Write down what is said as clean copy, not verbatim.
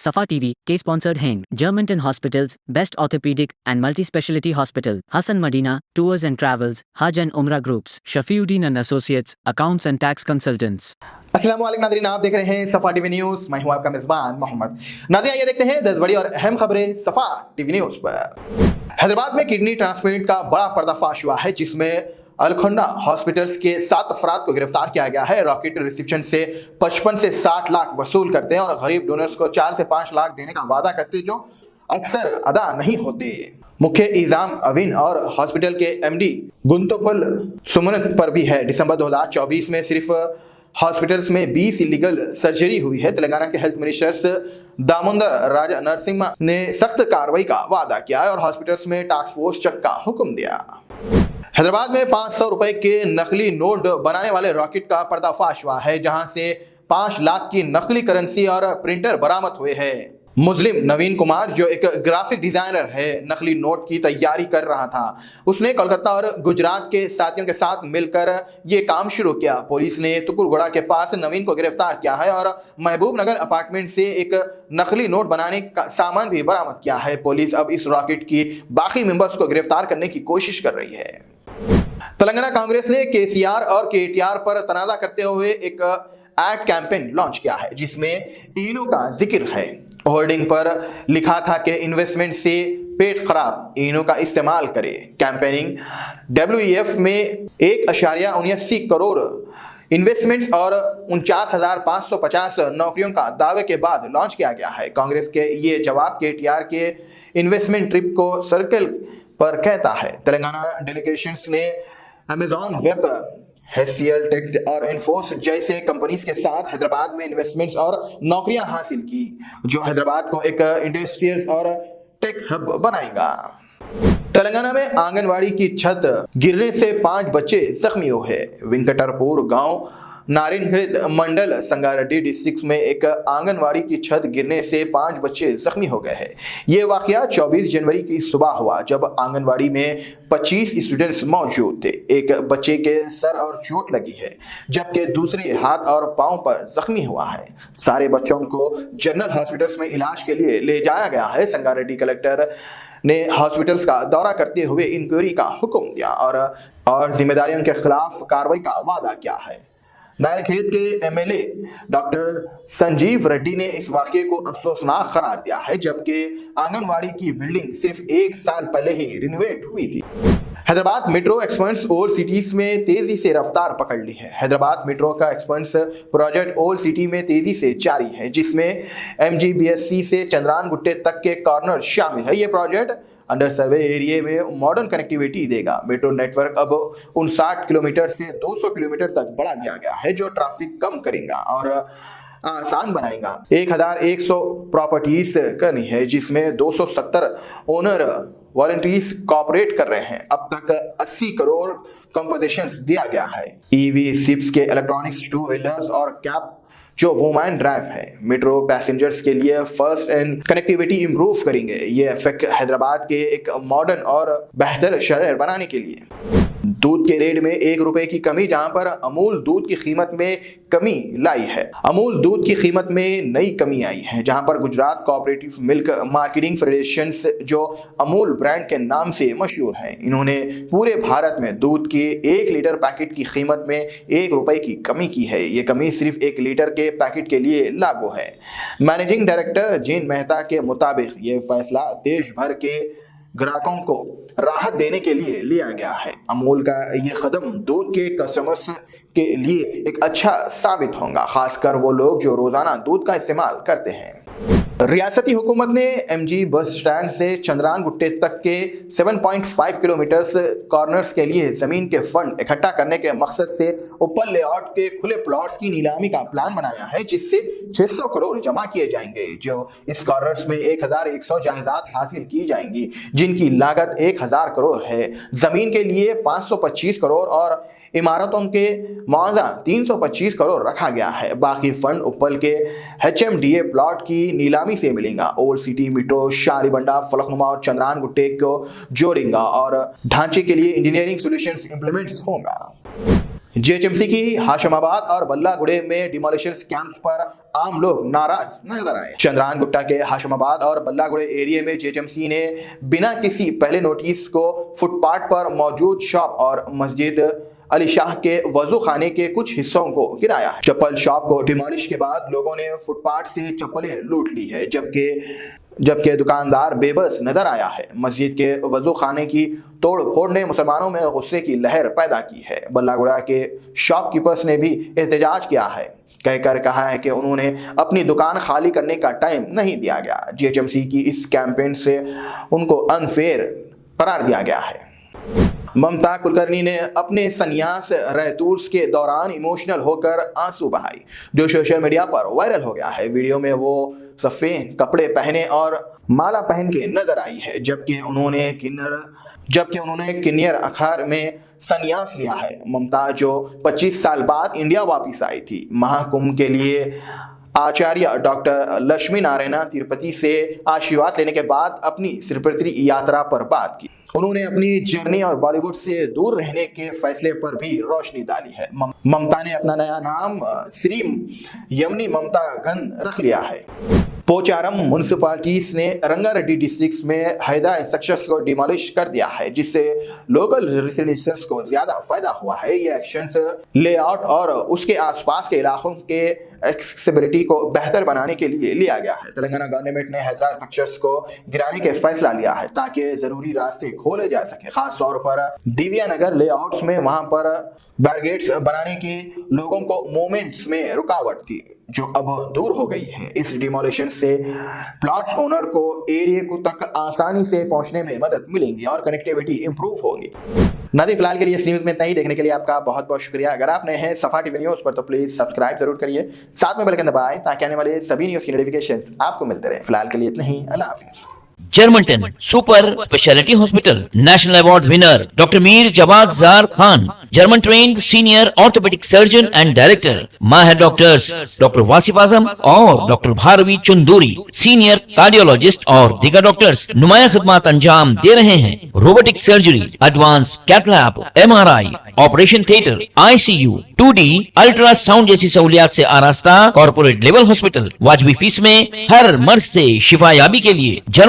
Safa TV, K-sponsored Heng, Germantown Hospitals, Best Orthopedic and Multi-Speciality Hospital, Hassan Madina, Tours and Travels, Hajj and Umrah Groups, Shafiuddin and Associates, Accounts and Tax Consultants. अस्सलाम वालेकुम नाज़रीन, आप देख रहे हैं सफ़ा TV news. मैं हूं आपका मेज़बान मोहम्मद। नाज़रीन, आइए देखते हैं 10 बड़ी और अहम खबरें सफ़ा टीवी न्यूज़ पर। हैदराबाद में किडनी ट्रांसप्लांट का बड़ा पर्दाफाश हुआ है, जिसमें अलखंडा हॉस्पिटल्स के 7 अफराद को गिरफ्तार किया गया है। रॉकेट रिसेप्शन से 55 से 60 लाख वसूल करते हैं और गरीब डोनर्स को 4 से 5 लाख देने का वादा करते हैं, जो अक्सर अदा नहीं होते। मुख्य इल्जाम अविन और हॉस्पिटल के एमडी गुंतोपल सुमनत पर भी है। दिसंबर 2024 में सिर्फ हॉस्पिटल्स में 20 इलीगल सर्जरी हुई है। तेलंगाना के हेल्थ मिनिस्टर्स दामोदर राजा नरसिम्हा ने सख्त कार्रवाई का वादा किया है और हॉस्पिटल्स में टास्क फोर्स चेक का हुक्म दिया। हैदराबाद में 500 रुपए के नकली नोट बनाने वाले रॉकेट का पर्दाफाश हुआ है, जहां से 5 लाख की नकली करेंसी और प्रिंटर बरामद हुए हैं। मुस्लिम नवीन कुमार, जो एक ग्राफिक डिजाइनर है, नकली नोट की तैयारी कर रहा था। उसने कोलकाता और गुजरात के साथियों के साथ मिलकर ये काम शुरू किया। पुलिस ने तुकुरगुड़ा के पास नवीन को गिरफ्तार किया है और महबूब नगर अपार्टमेंट से एक नकली नोट बनाने का सामान भी बरामद किया है। पुलिस अब इस रॉकेट की बाकी मेंबर्स को गिरफ्तार करने की कोशिश कर रही है। तेलंगाना कांग्रेस ने केसीआर और केटीआर पर तनाजा करते हुए एक एड कैंपेन लॉन्च किया है, जिसमें तीनों का जिक्र है। होर्डिंग पर लिखा था कि इन्वेस्टमेंट से पेट खराब, इनों का इस्तेमाल करें। कैंपेनिंग WEF में 1.79 करोड़ इन्वेस्टमेंट्स और 49,550 नौकरियों का दावे के बाद लॉन्च किया गया है। कांग्रेस के ये जवाब केटीआर के इन्वेस्टमेंट ट्रिप को सर्कल पर कहता है। तेलंगाना डेलीगेशंस ने अमेजॉन वेब, HCL टेक और इन्फोस जैसे कंपनीज के साथ हैदराबाद में इन्वेस्टमेंट्स और नौकरियां हासिल की, जो हैदराबाद को एक इंडस्ट्रियल और टेक हब बनाएगा। तेलंगाना में आंगनवाड़ी की छत गिरने से 5 बच्चे जख्मी हुए। वेंकटरपुर गांव, नारायणखेत मंडल, संगारेड्डी डिस्ट्रिक्ट में एक आंगनवाड़ी की छत गिरने से 5 बच्चे जख्मी हो गए हैं। ये वाकया 24 जनवरी की सुबह हुआ, जब आंगनवाड़ी में 25 स्टूडेंट्स मौजूद थे। एक बच्चे के सर और चोट लगी है, जबकि दूसरे हाथ और पांव पर जख्मी हुआ है। सारे बच्चों को जनरल हॉस्पिटल्स में इलाज के लिए ले जाया गया है। संगारेड्डी कलेक्टर ने हॉस्पिटल्स का दौरा करते हुए इंक्वायरी का हुक्म दिया और जिम्मेदारियों के खिलाफ कार्रवाई का वादा किया है। नारायणखेत के MLA डॉक्टर संजीव रेड्डी ने इस वाकये को अफसोसनाक करार दिया है, जबकि आंगनवाड़ी की बिल्डिंग सिर्फ 1 साल पहले ही रिनोवेट हुई थी। Hyderabad metro expense old cities में तेजी से रफ्तार पकड़ ली है। हैदराबाद मेट्रो का एक्सपेंस प्रोजेक्ट ओल्ड सिटी में तेजी से जारी है, जिसमें MGBSC से चंद्रानगुट्टे तक के कॉर्नर शामिल है। ये प्रोजेक्ट अंडर सर्वे एरिया में मॉडर्न कनेक्टिविटी देगा। मेट्रो नेटवर्क अब 59 किलोमीटर से 200 किलोमीटर तक बढ़ा दिया गया है, जो ट्रैफिक कम करेगा और आसान बनाएगा। 1100 प्रॉपर्टीज करनी है, जिसमें 270 ओनर वॉलंटियर्स कॉपरेट कर रहे हैं। अब तक 80 करोड़ कंपोजिशन दिया गया है। EV शिप्स के इलेक्ट्रॉनिक्स, 2 व्हीलर्स और कैब जो वुमेन ड्राइव है, मेट्रो पैसेंजर्स के लिए फर्स्ट एंड कनेक्टिविटी इंप्रूव करेंगे। ये इफेक्ट हैदराबाद के एक मॉडर्न और बेहतर शहर बनाने के लिए। दूध के रेट में 1 रुपए की कमी, जहां पर अमूल दूध की कीमत में कमी लाई है। अमूल दूध की कीमत में नई कमी आई है, जहां पर Gujarat cooperative milk marketing federation, जो अमूल ब्रांड के नाम से मशहूर है, इन्होंने पूरे भारत में दूध के 1 लीटर पैकेट की कीमत में 1 रुपए की कमी की है। ये कमी सिर्फ 1 लीटर के पैकेट के लिए लागू है। मैनेजिंग डायरेक्टर जैन मेहता के मुताबिक ये फैसला देश भर के ग्राहकों को राहत देने के लिए लिया गया है। अमूल का ये कदम दूध के कस्टमर्स के लिए एक अच्छा साबित होगा, खासकर वो लोग जो रोजाना दूध का इस्तेमाल करते हैं। रियासती हुकूमत ने MG बस स्टैंड से चंद्रानगुट्टे तक के 7.5 किलोमीटर कॉर्नर्स के लिए जमीन के फंड इकट्ठा करने के मकसद से ऊपर लेआउट के खुले प्लॉट्स की नीलामी का प्लान बनाया है, जिससे 600 करोड़ जमा किए जाएंगे। जो इस कॉर्नर्स में 1100 जायदाद हासिल की जाएंगी, जिनकी लागत 1000 करोड़ है। जमीन के लिए 525 करोड़ और इमारतों के मुआवजा 325 करोड़ रखा गया है। बाकी फंड ऊपर के HMDA प्लॉट की नीलामी से मिलेगा। Old city metro Shalibanda, Falaknuma और चंद्रानगुट्टे को जोड़ेगा और ढांचे के लिए इंजीनियरिंग सॉल्यूशंस इंप्लीमेंट होगा। GHMC की हाशमाबाद और बल्लागुड़े में डिमोलिशन कैंप पर आम लोग नाराज नजर आए। चंद्रान गुट्टा के हाशमाबाद और बल्लागुड़े एरिया में जेएचएमसी ने बिना किसी पहले नोटिस को फुटपाथ पर मौजूद शॉप और मस्जिद अली शाह के वजू खाने के कुछ हिस्सों को गिराया है। चप्पल शॉप को डिमोलिश के बाद लोगों ने फुटपाथ से चप्पलें लूट ली है, जबकि दुकानदार बेबस नजर आया है। मस्जिद के वजू खाने की तोड़ फोड़ ने मुसलमानों में गुस्से की लहर पैदा की है। बल्लागुड़ा के शॉपकीपर्स ने भी एहतजाज किया है, कहकर कहा है कि उन्होंने अपनी दुकान खाली करने का टाइम नहीं दिया गया। जेएचएमसी की इस कैंपेन से उनको अनफेयर करार दिया गया है। ममता कुलकर्णी ने अपने संन्यास रहतूस के दौरान इमोशनल होकर आंसू बहाई, जो सोशल मीडिया पर वायरल हो गया है। वीडियो में वो सफेद कपड़े पहने और माला पहन के नजर आई है, जबकि उन्होंने किन्नर अखाड़े में संन्यास लिया है। ममता जो 25 साल बाद इंडिया वापस आई थी, महाकुंभ के लिए आचार्य डॉक्टर लक्ष्मी नारायण तिरुपति से आशीर्वाद लेने के बाद अपनी तिरुपति यात्रा पर बात की। उन्होंने अपनी जर्नी और बॉलीवुड से दूर रहने के फैसले पर भी रोशनी डाली है। ममता ने अपना नया नाम श्री यमनी ममता गन रख लिया है। पोचारम म्युनिसिपैलिटीज ने रंगारेड्डी डिस्ट्रिक्ट में हैदरा इंस्ट्रक्शंस को डिमोलिश कर दिया है, जिससे लोकल रेसिडेंट्स को ज्यादा फायदा हुआ है। ये एक्शंस लेआउट और उसके आसपास के इलाकों के एक्सेसिबिलिटी को बेहतर बनाने के लिए लिया गया है। तेलंगाना गवर्नमेंट ने हैदरा स्ट्रक्चर्स को गिराने के फैसला लिया है ताकि जरूरी रास्ते खोले जा सके। खास तौर पर दिव्या नगर लेआउट्स में वहां पर बैरिकेड्स बनाने की लोगों को मूवमेंट्स में रुकावट थी, जो अब दूर हो गई है। इस डिमोलिशन से प्लॉट ओनर को एरिया को तक आसानी से पहुंचने में मदद मिलेगी और कनेक्टिविटी इंप्रूव होगी। नाज़रीन, फिलहाल के लिए इस न्यूज में इतना ही। देखने के लिए आपका बहुत बहुत शुक्रिया। अगर आप नए हैं सफा टीवी न्यूज पर तो प्लीज सब्सक्राइब जरूर करिए, साथ में बेल आइकन दबाएं ताकि आने वाले सभी न्यूज की नोटिफिकेशन आपको मिलते रहे। फिलहाल के लिए इतना ही। अल्लाह हाफिज। Germanten super speciality hospital, national award winner doctor Mir Jawad Zar Khan, German trained senior orthopaedic surgeon and director, माहिर डॉक्टर्स डॉक्टर वासिफ आजम और doctor Bharavi Chanduri, senior cardiologist और दीगर डॉक्टर्स नुमाया खिदमत अंजाम दे रहे हैं। Robotic surgery, advance cath lab, MRI, operation theatre, ICU, 2D ultrasound जैसी सहूलियात से आरास्ता कॉर्पोरेट लेवल हॉस्पिटल। वाजबी फीस में हर मर्ज से शिफायाबी के लिए